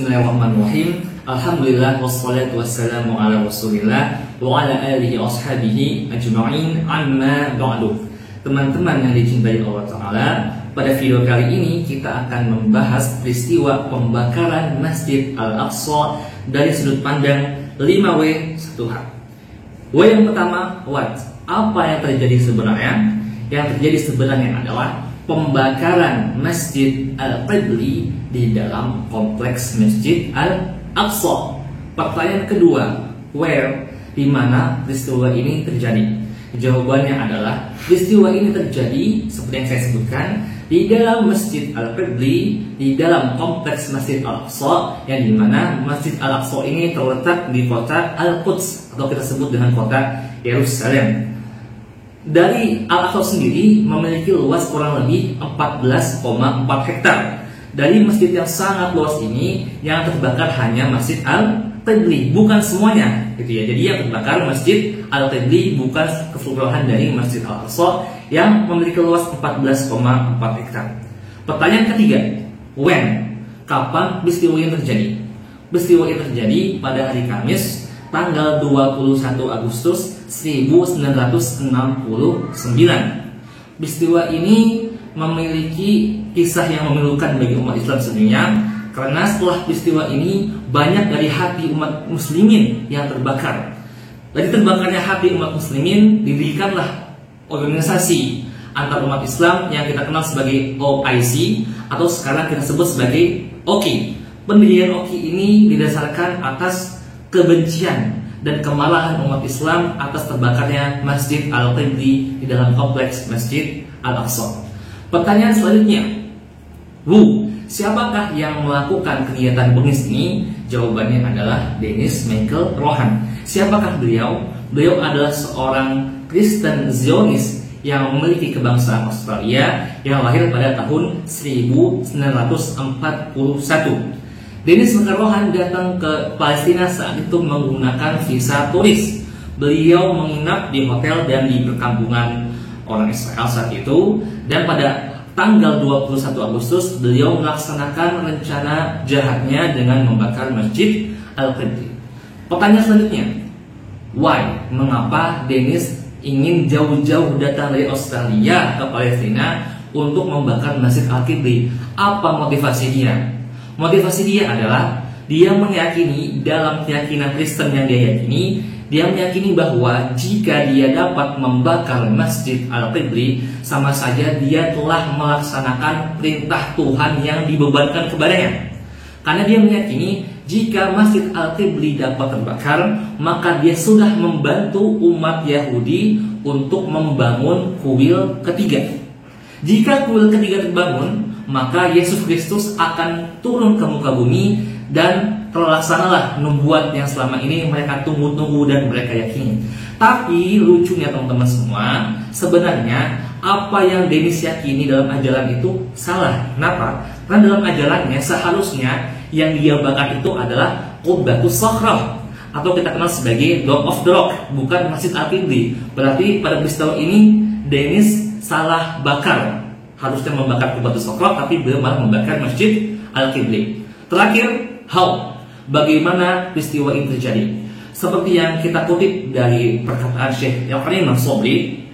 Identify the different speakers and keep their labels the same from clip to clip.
Speaker 1: Bismillahirrahmanirrahim. Alhamdulillah wassalatu wassalamu ala Rasulillah wa ala alihi washabihi ajma'in, amma ba'du. Teman-teman yang dicintai Allah Ta'ala, pada video kali ini kita akan membahas peristiwa pembakaran Masjid Al-Aqsa dari sudut pandang 5W 1H. W yang pertama, what? Apa yang terjadi sebenarnya? Yang terjadi sebenarnya adalah pembakaran Masjid Al-Qibli di dalam kompleks Masjid Al-Aqsa. Pertanyaan kedua, where? Di mana peristiwa ini terjadi? Jawabannya adalah peristiwa ini terjadi seperti yang saya sebutkan di dalam Masjid Al-Qibli, di dalam kompleks Masjid Al-Aqsa, yang dimana Masjid Al-Aqsa ini terletak di kota Al-Quds atau kita sebut dengan kota Yerusalem. Dari Al-Aqsa sendiri memiliki luas kurang lebih 14,4 hektar. Dari masjid yang sangat luas ini, yang terbakar hanya Masjid Al-Qibli, bukan semuanya, gitu ya. Jadi yang terbakar Masjid Al-Qibli, bukan keseluruhan dari Masjid Al-Aqsa yang memiliki luas 14,4 hektar. Pertanyaan ketiga, when? Kapan peristiwa ini terjadi? Peristiwa ini terjadi pada hari Kamis, tanggal 21 Agustus 1969. Peristiwa ini memiliki kisah yang memilukan bagi umat Islam sedunia, karena setelah peristiwa ini banyak dari hati umat muslimin yang terbakar. Dari terbakarnya hati umat muslimin, didirikanlah organisasi antar umat Islam yang kita kenal sebagai OIC atau sekarang kita sebut sebagai OKI. Pendirian OKI ini didasarkan atas kebencian dan kemarahan umat Islam atas terbakarnya Masjid Al-Qibli di dalam kompleks Masjid Al-Aqsa. Pertanyaan selanjutnya, siapakah yang melakukan kegiatan bengis ini? Jawabannya adalah Dennis Michael Rohan. Siapakah beliau? Beliau adalah seorang Kristen Zionis yang memiliki kebangsaan Australia yang lahir pada tahun 1941. Dennis Michael Rohan datang ke Palestina saat itu menggunakan visa turis. Beliau menginap di hotel dan di perkampungan orang Israel saat itu, dan pada tanggal 21 Agustus beliau melaksanakan rencana jahatnya dengan membakar Masjid Al-Qibli. Pertanyaan selanjutnya, why? Mengapa Dennis ingin jauh-jauh datang dari Australia ke Palestina untuk membakar Masjid Al-Qibli? Apa motivasi dia? Motivasi dia adalah dia meyakini, dalam keyakinan Kristen yang dia yakini, dia meyakini bahwa jika dia dapat membakar Masjid Al-Qibli, sama saja dia telah melaksanakan perintah Tuhan yang dibebankan kepadanya. Karena dia meyakini jika Masjid Al-Qibli dapat terbakar, maka dia sudah membantu umat Yahudi untuk membangun kuil ketiga. Jika kuil ketiga terbangun, maka Yesus Kristus akan turun ke muka bumi dan terlaksanalah nubuat yang selama ini mereka tunggu-tunggu dan mereka yakini. Tapi lucunya teman-teman semua, sebenarnya apa yang Dennis yakini dalam ajaran itu salah. Kenapa? Karena dalam ajarannya seharusnya yang dia bakar itu adalah Qubbatus Sakhrah atau kita kenal sebagai Dome of the Rock, bukan Masjid Al-Qibli. Berarti pada peristiwa ini Dennis salah bakar. Harusnya membakar Qubbatus Sakhrah, tapi beliau malah membakar Masjid Al-Qibli. Terakhir, how? Bagaimana peristiwa ini terjadi? Seperti yang kita kutip dari perkataan Syekh Yaqin Sobri,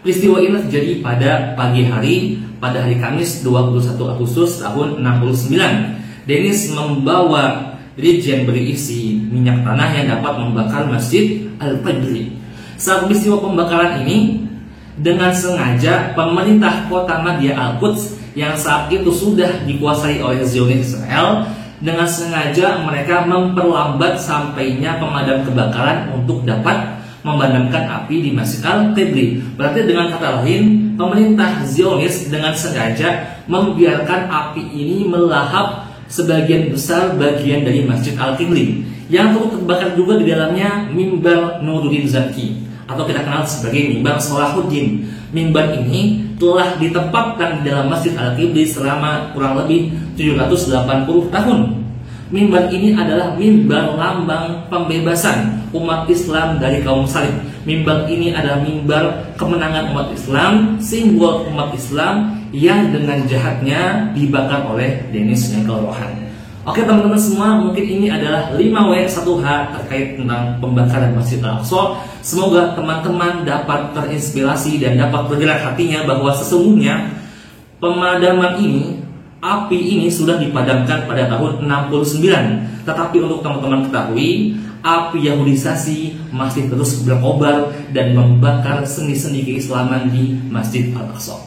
Speaker 1: peristiwa ini terjadi pada pagi hari, pada hari Kamis 21 Agustus tahun 69. Dennis membawa rijen berisi minyak tanah yang dapat membakar Masjid Al-Qibli. Saat peristiwa pembakaran ini, dengan sengaja pemerintah kota Madya Al-Quds yang saat itu sudah dikuasai oleh Zionis Israel, dengan sengaja mereka memperlambat sampainya pemadam kebakaran untuk dapat memadamkan api di Masjid Al-Qibli. Berarti dengan kata lain, pemerintah Zionis dengan sengaja membiarkan api ini melahap sebagian besar bagian dari Masjid Al-Qibli. Yang turut terbakar juga di dalamnya mimbar Nuruddin Zaki atau kita kenal sebagai mimbar Salahuddin. Mimbar ini telah ditempatkan di dalam Masjid Al-Qibli selama kurang lebih 780 tahun. Mimbar ini adalah mimbar lambang pembebasan umat Islam dari kaum salib. Mimbar ini adalah mimbar kemenangan umat Islam, simbol umat Islam yang dengan jahatnya dibakar oleh Dennis Michael Rohan. Oke teman-teman semua, mungkin ini adalah 5W1H terkait tentang pembakaran Masjid Al-Aqsa. Semoga teman-teman dapat terinspirasi dan dapat bergerak hatinya bahwa sesungguhnya pemadaman ini, api ini sudah dipadamkan pada tahun 69. Tetapi untuk teman-teman ketahui, api Yahudisasi masih terus berkobar dan membakar seni-seni keislaman di Masjid Al-Aqsa.